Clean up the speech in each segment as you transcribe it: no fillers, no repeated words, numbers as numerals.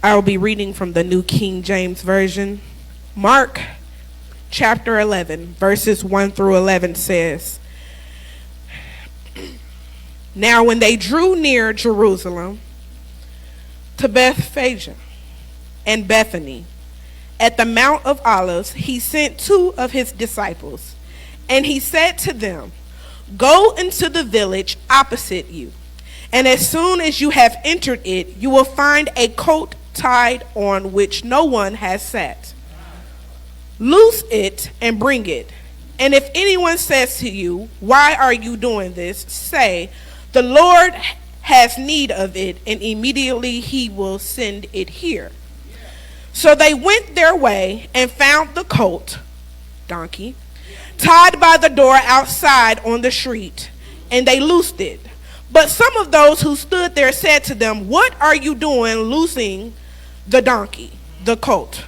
I will be reading from the New King James Version. Mark chapter 11, verses 1 through 11 says, Now when they drew near Jerusalem to Bethphage and Bethany, at the Mount of Olives, he sent two of his disciples, and he said to them, Go into the village opposite you, and as soon as you have entered it, you will find a colt tied on which no one has sat. Loose it and bring it. And if anyone says to you, Why are you doing this? Say, The Lord has need of it, and immediately he will send it here. So they went their way and found the donkey, tied by the door outside on the street, and they loosed it. But some of those who stood there said to them, What are you doing loosing the donkey, the colt?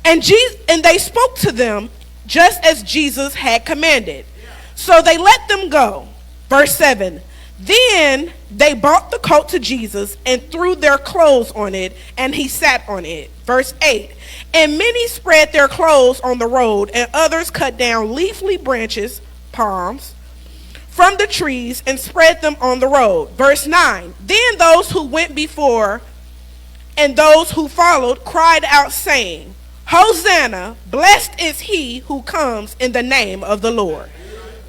And they spoke to them just as Jesus had commanded. So they let them go. Verse 7, Then they brought the colt to Jesus and threw their clothes on it, and he sat on it. Verse 8, And many spread their clothes on the road, and others cut down leafy branches, palms, from the trees and spread them on the road. Verse 9, Then those who went before and those who followed cried out, saying, Hosanna, blessed is he who comes in the name of the Lord.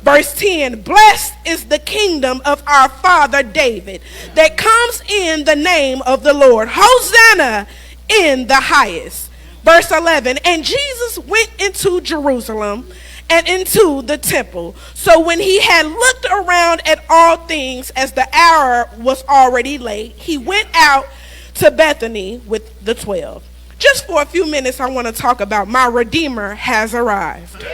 Verse 10, Blessed is the kingdom of our father David that comes in the name of the Lord. Hosanna in the highest. Verse 11, And Jesus went into Jerusalem and into the temple. So when he had looked around at all things, as the hour was already late, he went out to Bethany with the 12. Just for a few minutes, I want to talk about my Redeemer has arrived.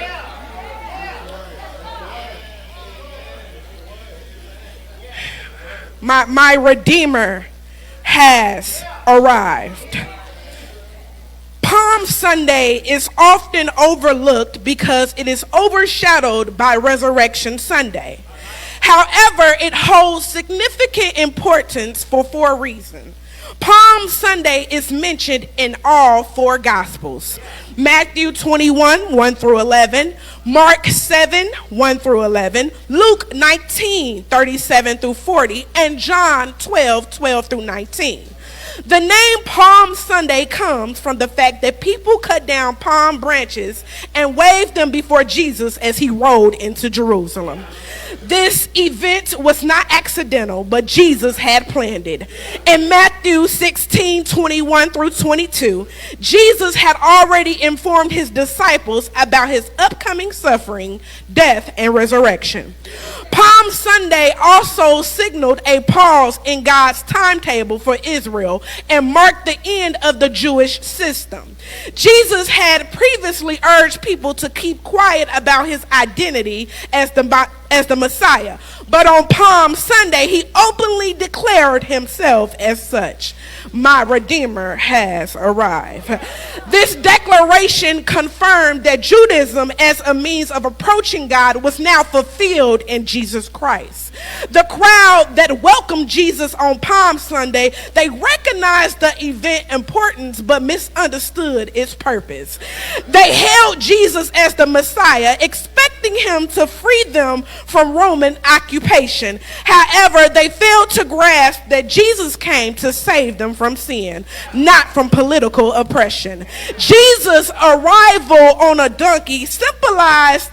My Redeemer has arrived. Palm Sunday is often overlooked because it is overshadowed by Resurrection Sunday. However, it holds significant importance for four reasons. Palm Sunday is mentioned in all four Gospels. Matthew 21, 1 through 11, Mark 7, 1 through 11, Luke 19, 37 through 40, and John 12, 12 through 19. The name Palm Sunday comes from the fact that people cut down palm branches and waved them before Jesus as he rode into Jerusalem. This event was not accidental, but Jesus had planned it. In Matthew 16, 21 through 22, Jesus had already informed his disciples about his upcoming suffering, death, and resurrection. Palm Sunday also signaled a pause in God's timetable for Israel and marked the end of the Jewish system. Jesus had previously urged people to keep quiet about his identity as the Messiah, but on Palm Sunday, he openly declared himself as such. My Redeemer has arrived. This declaration confirmed that Judaism as a means of approaching God was now fulfilled in Jesus Christ. The crowd that welcomed Jesus on Palm Sunday, they recognized the event importance but misunderstood its purpose. They hailed Jesus as the Messiah, expecting him to free them from Roman occupation. However, they failed to grasp that Jesus came to save them from sin, not from political oppression. Jesus' arrival on a donkey symbolized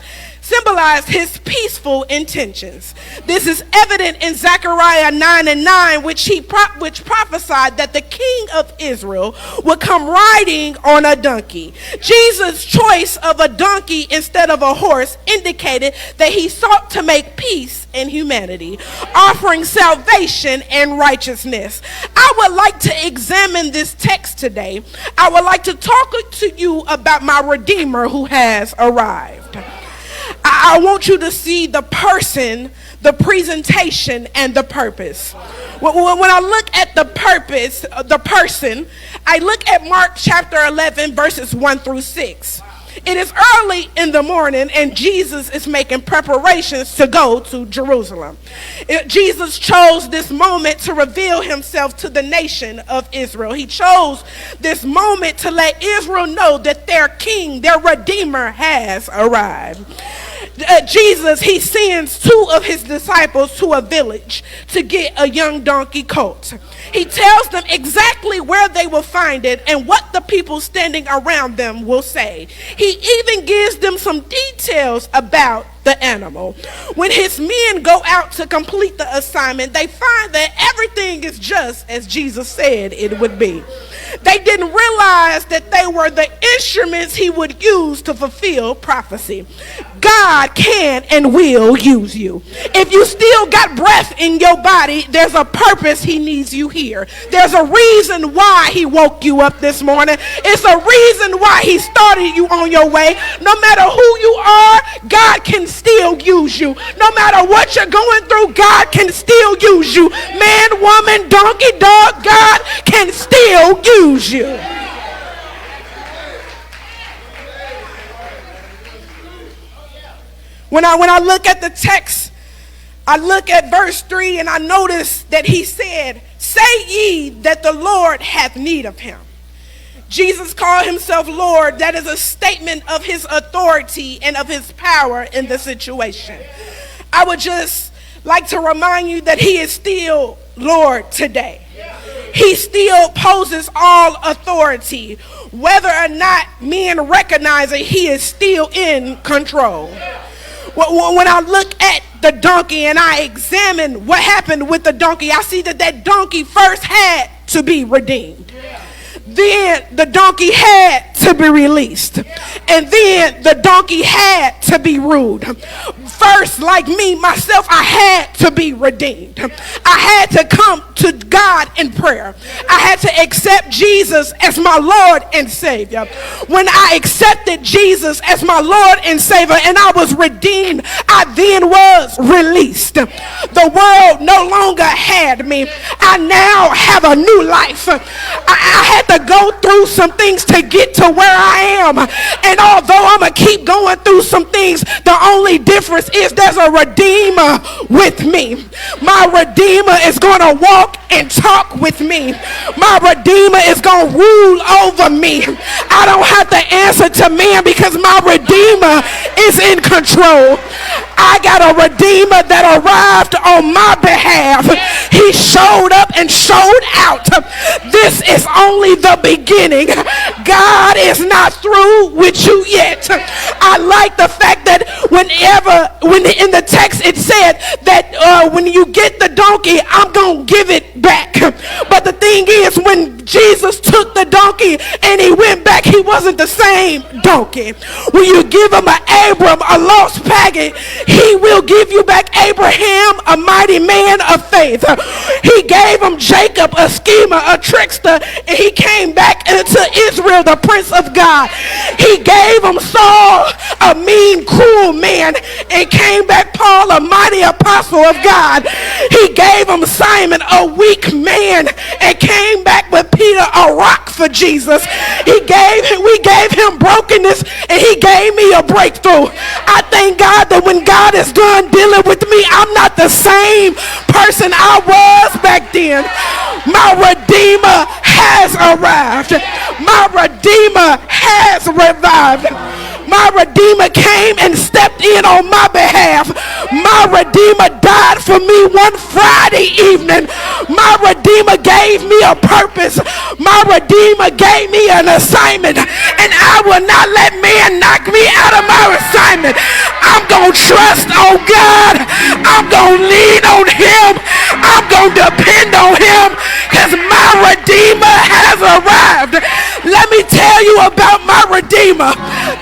his peaceful intentions. This is evident in Zechariah 9 and 9, which prophesied that the king of Israel would come riding on a donkey. Jesus' choice of a donkey instead of a horse indicated that he sought to make peace in humanity, offering salvation and righteousness. I would like to examine this text today. I would like to talk to you about my Redeemer who has arrived. I want you to see the person, the presentation, and the purpose. When I look at the purpose, the person, I look at Mark chapter 11, verses 1 through 6. It is early in the morning, and Jesus is making preparations to go to Jerusalem. Jesus chose this moment to reveal himself to the nation of Israel. He chose this moment to let Israel know that their king, their redeemer, has arrived. Jesus, he sends two of his disciples to a village to get a young donkey colt. He tells them exactly where they will find it and what the people standing around them will say. He even gives them some details about the animal. When his men go out to complete the assignment, they find that everything is just as Jesus said it would be. They didn't realize that they were the instruments he would use to fulfill prophecy. God can and will use you. If you still got breath in your body, there's a purpose he needs you here. There's a reason why he woke you up this morning. It's a reason why he started you on your way. No matter who you are, God can still use you. No matter what you're going through, God can still use you. Man, woman, donkey, dog, God can still use you. When I look at the text, I look at verse 3 and I notice that he said, "Say ye that the Lord hath need of him." Jesus called himself Lord. That is a statement of his authority and of his power in the situation. I would just like to remind you that he is still Lord today. He still possesses all authority. Whether or not men recognize it, he is still in control. When I look at the donkey and I examine what happened with the donkey, I see that that donkey first had to be redeemed. Then the donkey had to be released. And then the donkey had to be ruled. First, like me, myself, I had to be redeemed. I had to come to God in prayer. I had to accept Jesus as my Lord and Savior. When I accepted Jesus as my Lord and Savior and I was redeemed, I then was released. The world no longer had me. I now have a new life. I had to go through some things to get to where I am. And although I'm going to keep going through some things, the only difference is there's a Redeemer with me. My Redeemer is going to walk and talk with me. My Redeemer is going to rule over me. I don't have to answer to man because my Redeemer is in control. I got a Redeemer that arrived on my behalf. He showed up and showed out. This is only the beginning. God is not through with you yet. I like the fact that when in the text it said that when you get the donkey, I'm going to give it back. But the thing is, when Jesus took the donkey and he went back, he wasn't the same donkey. When you give him an Abram, a lost packet, he will give you back Abraham, a mighty man of faith. He gave him Jacob, a schemer, a trickster, and he came back into Israel, the prince of God. He gave him Saul, a mean, cruel man, and came back Paul, a mighty apostle of God. He gave him Simon, a weak man, and came back with Peter, a rock for Jesus. We gave him brokenness, and he gave me a breakthrough. I thank God that when God is done dealing with me, I'm not the same person I was back then. My Redeemer has arrived. My Redeemer has revived. My Redeemer came and stepped in on my behalf. My Redeemer died for me one Friday evening. My Redeemer gave me a purpose. My Redeemer gave me an assignment. And I will not let man knock me out of my assignment. I'm going to trust on God. I'm going to lean on him. I'm going to depend on him because my Redeemer has arrived. Let me tell you about my Redeemer.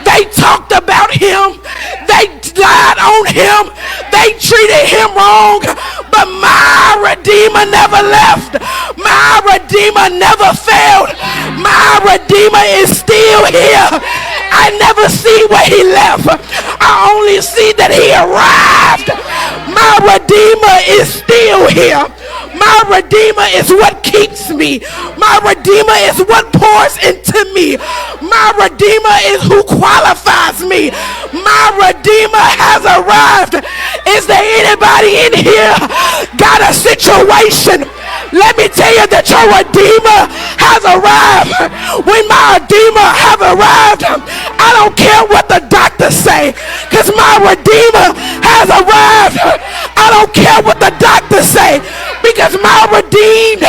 They talked about him. They lied on him. They treated him wrong. But my Redeemer never left. My Redeemer never failed. My Redeemer is still here. I never see where he left. I only see that he arrived. My Redeemer is still here. My Redeemer is what keeps me. My Redeemer is what pours into me. My Redeemer is who qualifies me. My Redeemer has arrived. Is there anybody in here got a situation? Let me tell you that your Redeemer has arrived. When my Redeemer have arrived, I don't care what the doctors say, because my Redeemer has arrived. I don't care what the doctors say, because my redeemed,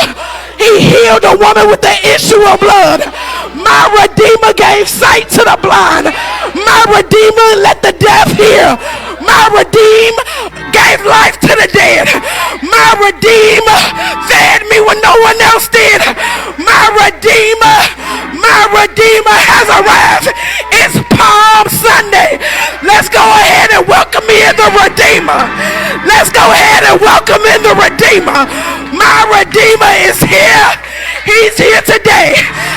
he healed a woman with the issue of blood. My Redeemer gave sight to the blind. My Redeemer let the deaf hear. My Redeemer gave life to the dead. My Redeemer fed me when no one else did. My Redeemer has arrived. It's Palm Sunday. Let's go ahead and welcome in the Redeemer. Let's go ahead and welcome in the Redeemer. My Redeemer is here. He's here today.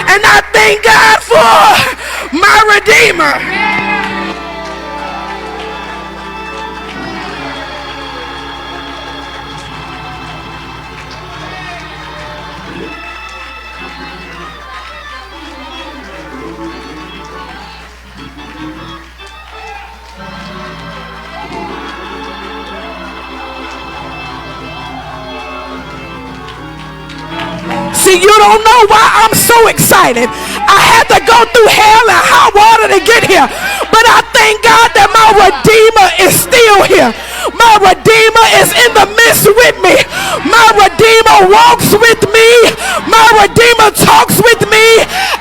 And I thank God for my Redeemer. See, you don't know why I'm so excited. I had to go through hell and hot water to get here. But I thank God that my Redeemer is still here. My Redeemer is in the midst with me. My Redeemer walks with me. My Redeemer talks with me.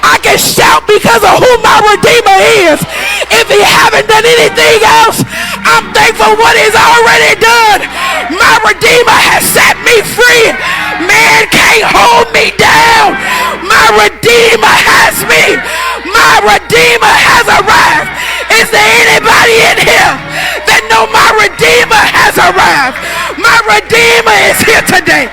I can shout because of who my Redeemer is. If he haven't done anything else, I'm thankful for what he's already done. My Redeemer has set me free. Man can't hold me down. My Redeemer has me. My Redeemer has arrived. Is there anybody in here that know my Redeemer has arrived? My Redeemer is here today.